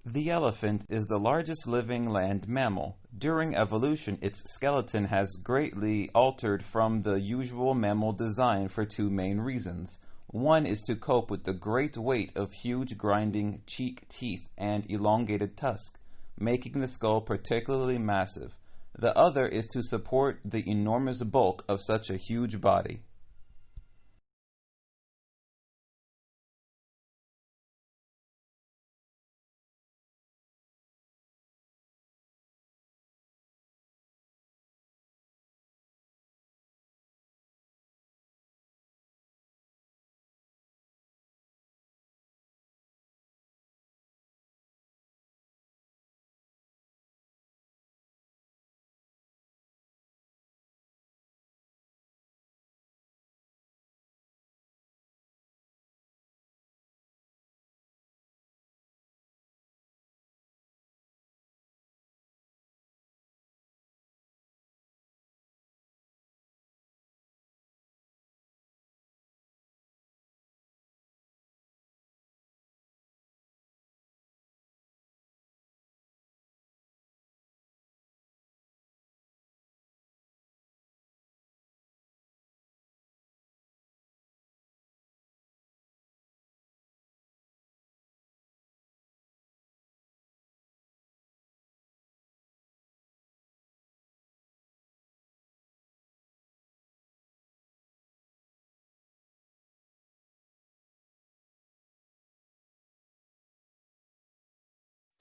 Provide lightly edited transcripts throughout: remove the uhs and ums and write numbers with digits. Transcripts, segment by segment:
The elephant is the largest living land mammal. During evolution, its skeleton has greatly altered from the usual mammal design for two main reasons. One is to cope with the great weight of huge grinding cheek teeth and elongated tusk, making the skull particularly massive. The other is to support the enormous bulk of such a huge body.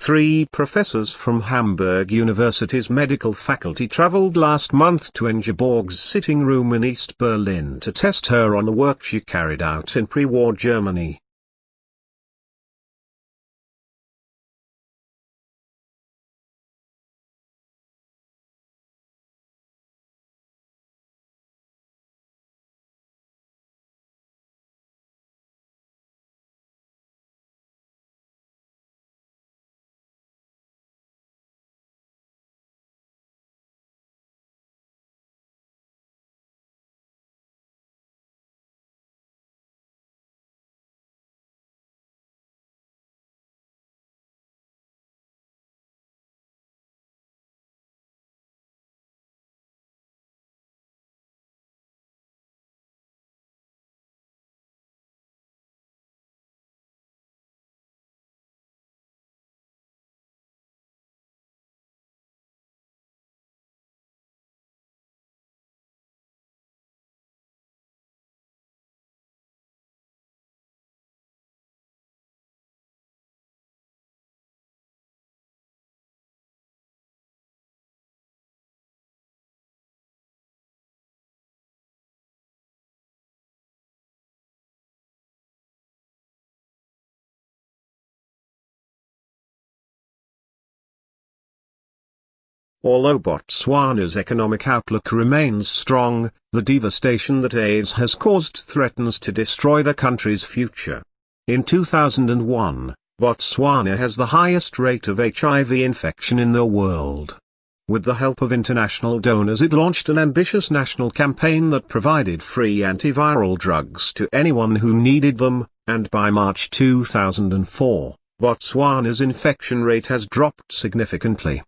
Three professors from Hamburg University's medical faculty traveled last month to Ingeborg's sitting room in East Berlin to test her on the work she carried out in pre-war Germany. Although Botswana's economic outlook remains strong, the devastation that AIDS has caused threatens to destroy the country's future. In 2001, Botswana has the highest rate of HIV infection in the world. With the help of international donors, it launched an ambitious national campaign that provided free antiviral drugs to anyone who needed them, and by March 2004, Botswana's infection rate has dropped significantly.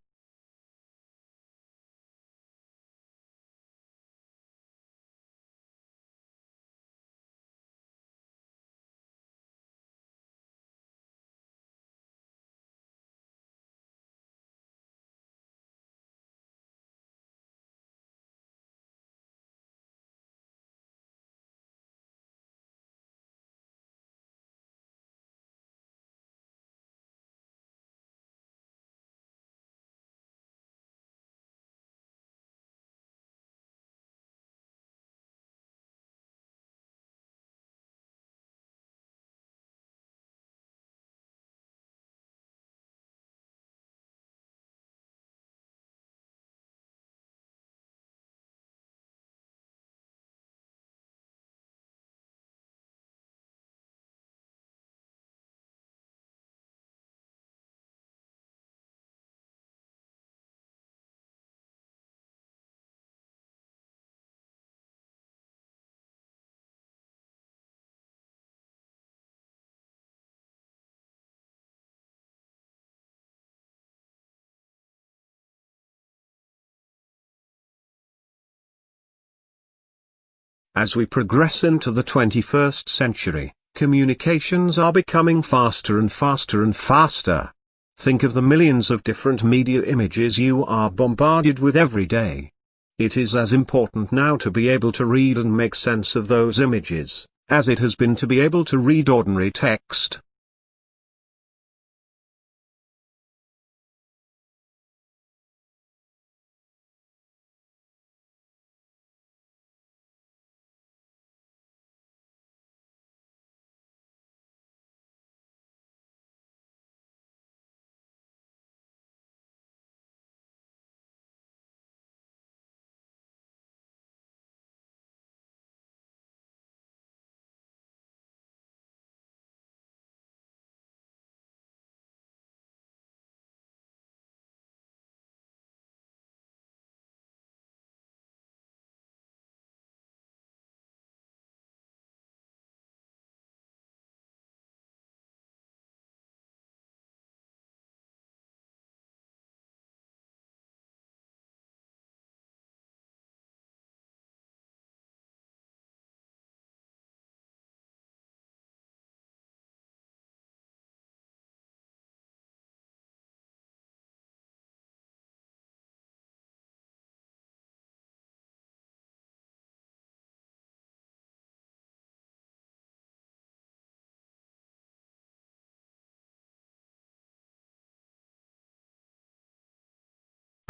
As we progress into the 21st century, communications are becoming faster and faster and faster. Think of the millions of different media images you are bombarded with every day. It is as important now to be able to read and make sense of those images, as it has been to be able to read ordinary text.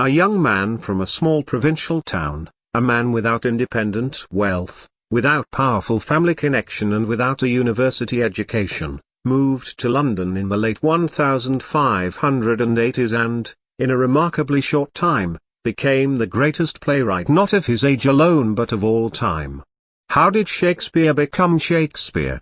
A young man from a small provincial town, a man without independent wealth, without powerful family connection and without a university education, moved to London in the late 1580s and, in a remarkably short time, became the greatest playwright not of his age alone but of all time. How did Shakespeare become Shakespeare?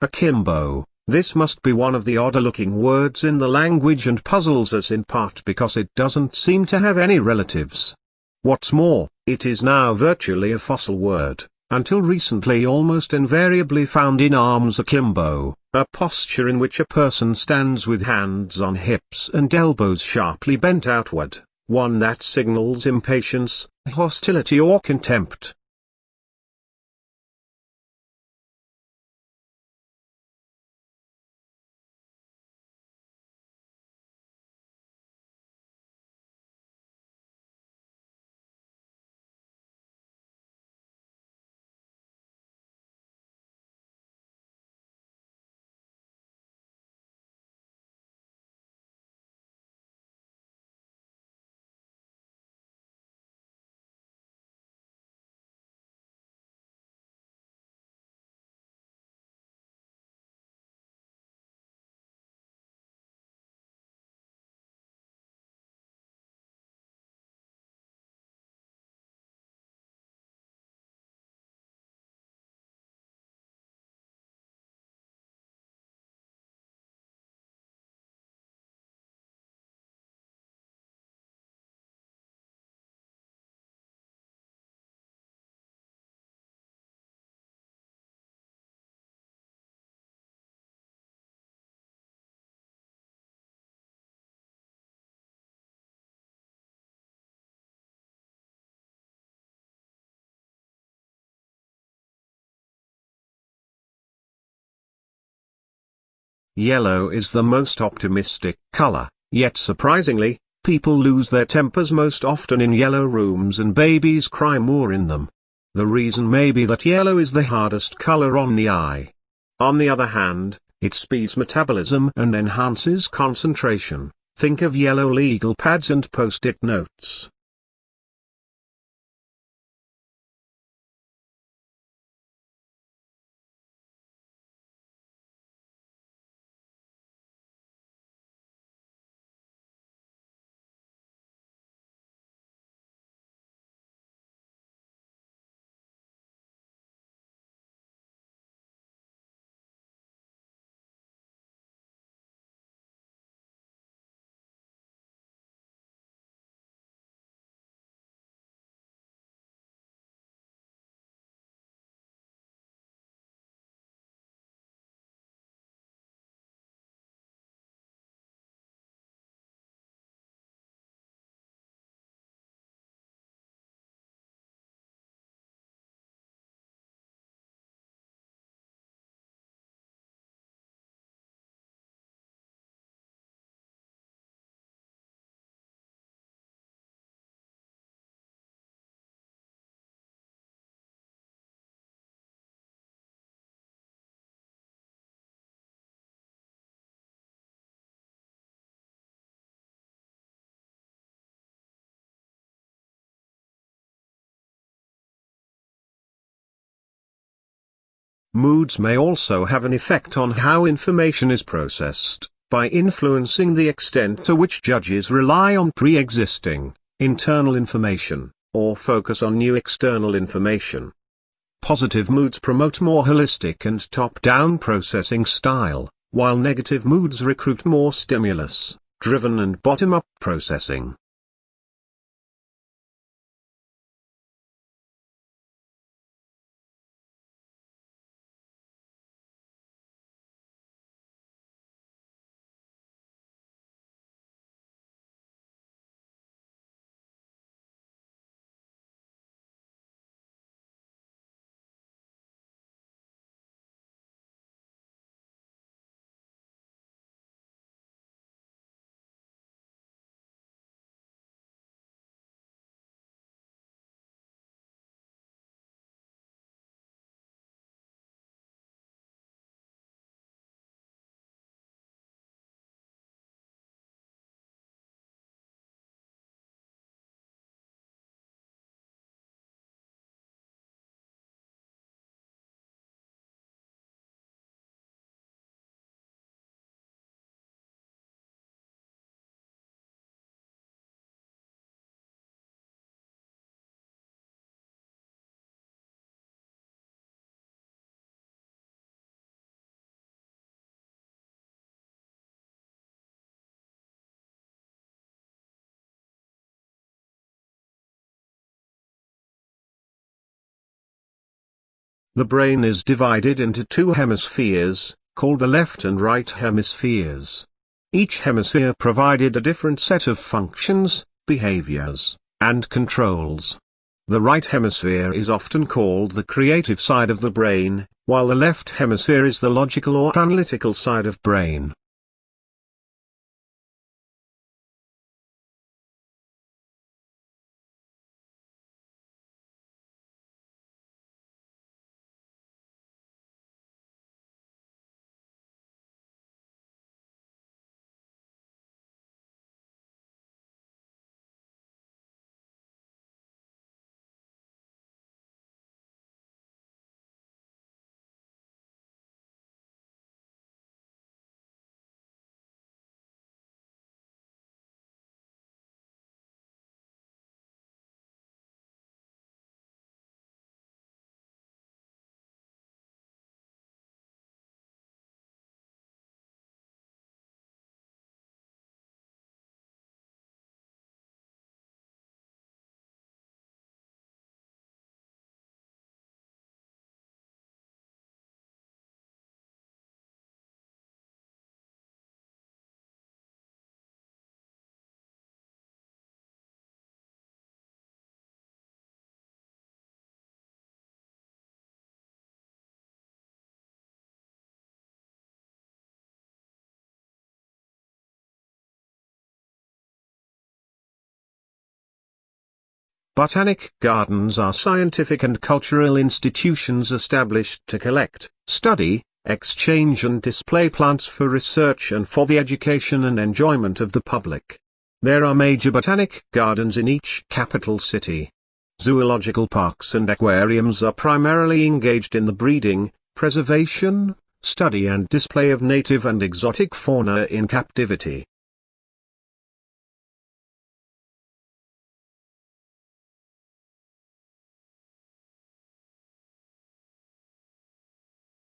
Akimbo. This must be one of the odder-looking words in the language and puzzles us in part because it doesn't seem to have any relatives. What's more, it is now virtually a fossil word, until recently almost invariably found in arms akimbo, a posture in which a person stands with hands on hips and elbows sharply bent outward, one that signals impatience, hostility or contempt. Yellow is the most optimistic color, yet surprisingly, people lose their tempers most often in yellow rooms and babies cry more in them. The reason may be that yellow is the hardest color on the eye. On the other hand, it speeds metabolism and enhances concentration. Think of yellow legal pads and post-it notes. Moods may also have an effect on how information is processed, by influencing the extent to which judges rely on pre-existing, internal information, or focus on new external information. Positive moods promote more holistic and top-down processing style, while negative moods recruit more stimulus-driven and bottom-up processing. The brain is divided into two hemispheres, called the left and right hemispheres. Each hemisphere provided a different set of functions, behaviors, and controls. The right hemisphere is often called the creative side of the brain, while the left hemisphere is the logical or analytical side of brain. Botanic gardens are scientific and cultural institutions established to collect, study, exchange and display plants for research and for the education and enjoyment of the public. There are major botanic gardens in each capital city. Zoological parks and aquariums are primarily engaged in the breeding, preservation, study and display of native and exotic fauna in captivity.